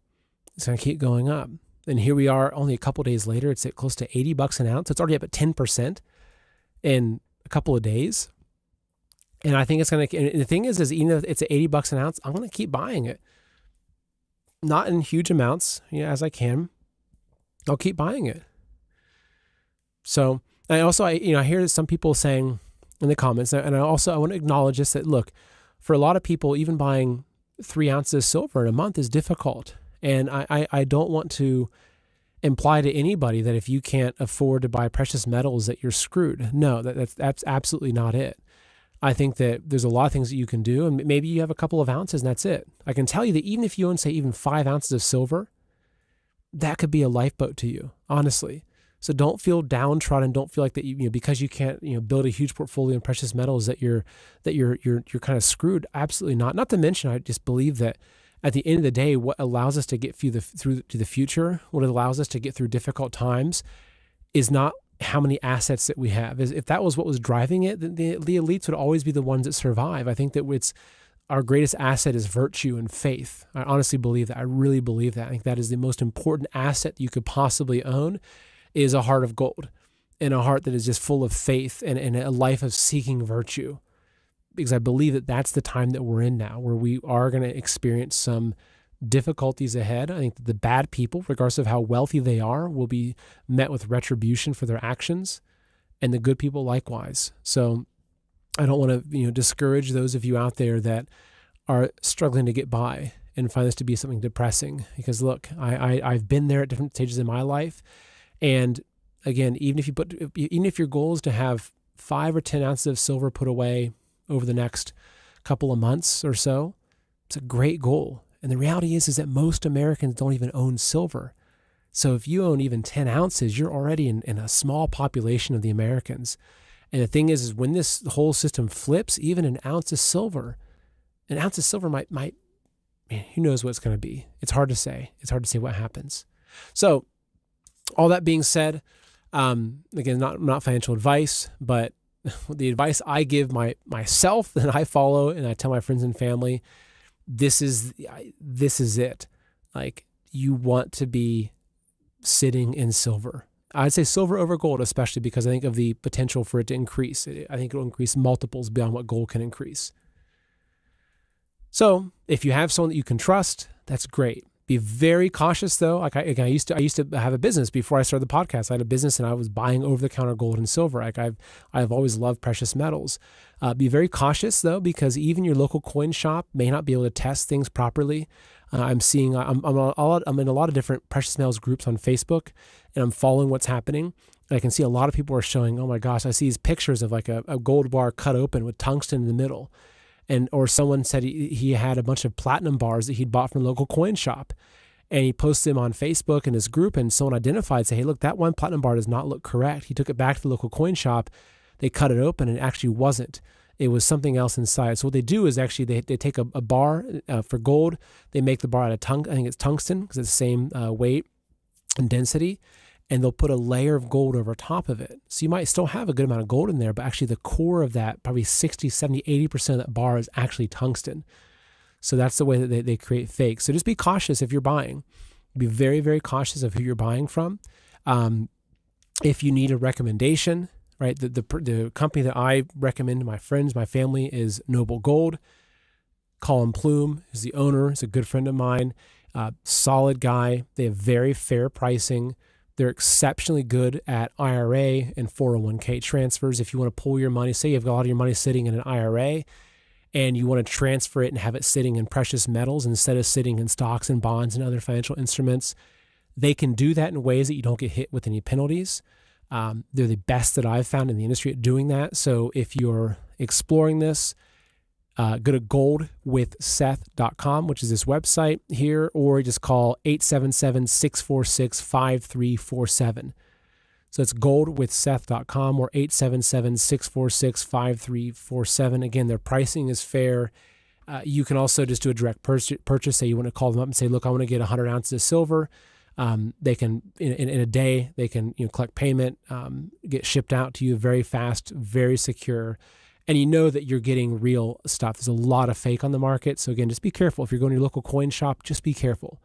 It's going to keep going up. And here we are only a couple of days later. It's at close to $80 an ounce. It's already up at 10% in a couple of days. And I think it's going to, and the thing is even if it's at $80 an ounce, I'm going to keep buying it. Not in huge amounts, as I can. I'll keep buying it. So, I hear some people saying in the comments, and I want to acknowledge this, that look, for a lot of people, even buying 3 ounces of silver in a month is difficult. And I don't want to imply to anybody that if you can't afford to buy precious metals that you're screwed. No, that's absolutely not it. I think that there's a lot of things that you can do, and maybe you have a couple of ounces and that's it. I can tell you that even if you own, say, even 5 ounces of silver, that could be a lifeboat to you, honestly. So don't feel downtrodden. Don't feel like that because you can't build a huge portfolio in precious metals that you're kind of screwed. Absolutely not. Not to mention, I just believe that at the end of the day, what allows us to get through to the future, what allows us to get through difficult times, is not how many assets that we have. If that was what was driving it, then the elites would always be the ones that survive. I think that our greatest asset is virtue and faith. I honestly believe that. I really believe that. I think that is the most important asset you could possibly own, is a heart of gold. and a heart that is just full of faith and a life of seeking virtue. Because I believe that that's the time that we're in now, where we are going to experience some difficulties ahead. I think that the bad people, regardless of how wealthy they are, will be met with retribution for their actions, and the good people likewise. So I don't want to, discourage those of you out there that are struggling to get by and find this to be something depressing. Because look, I've been there at different stages in my life, and again, even if your goal is to have 5 or 10 ounces of silver put away over the next couple of months or so, it's a great goal. And the reality is that most Americans don't even own silver. So if you own even 10 ounces, you're already in a small population of the Americans. And the thing is when this whole system flips, even an ounce of silver might, man, who knows what it's going to be. It's hard to say. It's hard to say what happens. So all that being said, again, not financial advice, but the advice I give myself that I follow and I tell my friends and family, this is it. Like, you want to be sitting in silver. I'd say silver over gold, especially because I think of the potential for it to increase. I think it will increase multiples beyond what gold can increase. So if you have someone that you can trust, that's great. Be very cautious though. Like I used to have a business before I started the podcast. I had a business and I was buying over-the-counter gold and silver. Like I've always loved precious metals. Be very cautious though, because even your local coin shop may not be able to test things properly. I'm in a lot of different precious metals groups on Facebook, and I'm following what's happening. And I can see a lot of people are showing, oh my gosh, I see these pictures of like a gold bar cut open with tungsten in the middle. Or someone said he had a bunch of platinum bars that he'd bought from a local coin shop, and he posted them on Facebook in his group, and someone identified, say, hey, look, that one platinum bar does not look correct. He took it back to the local coin shop. They cut it open, and it actually wasn't. It was something else inside. So what they do is actually they take a bar for gold. They make the bar out of I think it's tungsten because it's the same weight and density. And they'll put a layer of gold over top of it. So you might still have a good amount of gold in there, but actually the core of that, probably 60, 70, 80% of that bar is actually tungsten. So that's the way that they create fakes. So just be cautious if you're buying. Be very, very cautious of who you're buying from. If you need a recommendation, right? The company that I recommend to my friends, my family is Noble Gold. Colin Plume is the owner. He's a good friend of mine. Solid guy. They have very fair pricing. They're exceptionally good at IRA and 401k transfers. If you want to pull your money, say you've got a lot of your money sitting in an IRA and you want to transfer it and have it sitting in precious metals instead of sitting in stocks and bonds and other financial instruments, they can do that in ways that you don't get hit with any penalties. They're the best that I've found in the industry at doing that. So if you're exploring this, go to goldwithseth.com, which is this website here, or just call 877-646-5347. So it's goldwithseth.com or 877-646-5347. Again, their pricing is fair. You can also just do a direct purchase. Say you want to call them up and say, look, I want to get 100 ounces of silver. They can, in a day, they can collect payment, get shipped out to you very fast, very secure. And you know that you're getting real stuff. There's a lot of fake on the market. So again, just be careful. If you're going to your local coin shop, just be careful.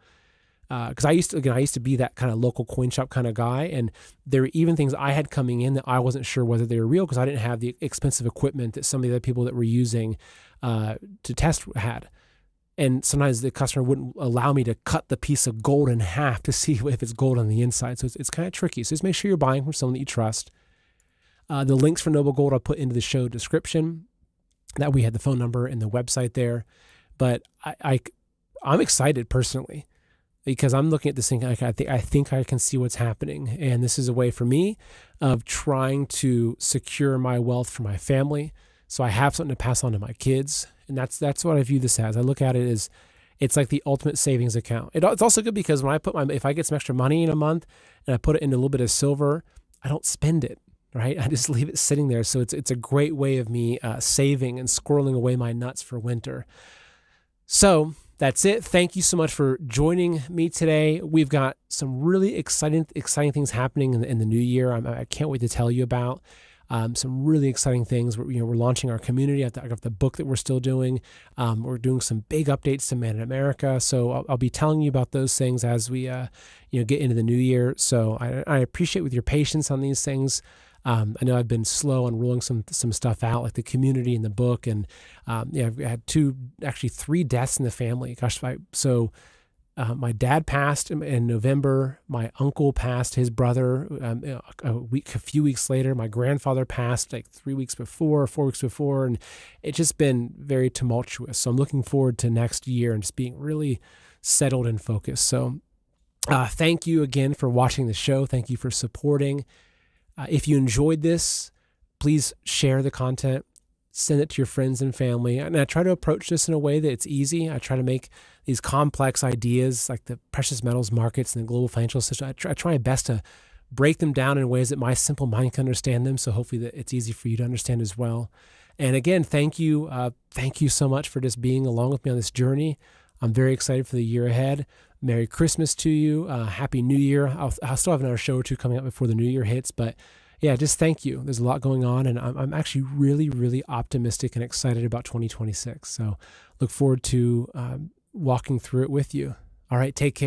Because I used to be that kind of local coin shop kind of guy. And there were even things I had coming in that I wasn't sure whether they were real because I didn't have the expensive equipment that some of the other people that were using to test had. And sometimes the customer wouldn't allow me to cut the piece of gold in half to see if it's gold on the inside. So it's kind of tricky. So just make sure you're buying from someone that you trust. The links for Noble Gold I'll put into the show description. That we had the phone number and the website there. But I'm excited personally because I'm looking at this thing. I think I can see what's happening, and this is a way for me of trying to secure my wealth for my family, so I have something to pass on to my kids. And that's what I view this as. I look at it as it's like the ultimate savings account. It's also good because when if I get some extra money in a month and I put it into a little bit of silver, I don't spend it. Right? I just leave it sitting there. So it's a great way of me saving and squirreling away my nuts for winter. So that's it. Thank you so much for joining me today. We've got some really exciting things happening in the new year. I can't wait to tell you about. some really exciting things. We're launching our community. I've got the book that we're still doing. We're doing some big updates to Man in America. So I'll be telling you about those things as we get into the new year. So I appreciate with your patience on these things. I know I've been slow on rolling some stuff out, like the community and the book, and I've had three deaths in the family. Gosh, my dad passed in November. My uncle passed, his brother, a few weeks later. My grandfather passed like 4 weeks before, and it's just been very tumultuous. So I'm looking forward to next year and just being really settled and focused. So thank you again for watching the show. Thank you for supporting. If you enjoyed this, please share the content, send it to your friends and family. And I try to approach this in a way that it's easy. I try to make these complex ideas like the precious metals markets and the global financial system, I try my best to break them down in ways that my simple mind can understand them. So hopefully that it's easy for you to understand as well. And again, thank you. Thank you so much for just being along with me on this journey. I'm very excited for the year ahead. Merry Christmas to you. Happy New Year. I'll still have another show or two coming up before the New Year hits, but yeah, just thank you. There's a lot going on, and I'm actually really, really optimistic and excited about 2026. So look forward to walking through it with you. All right, take care.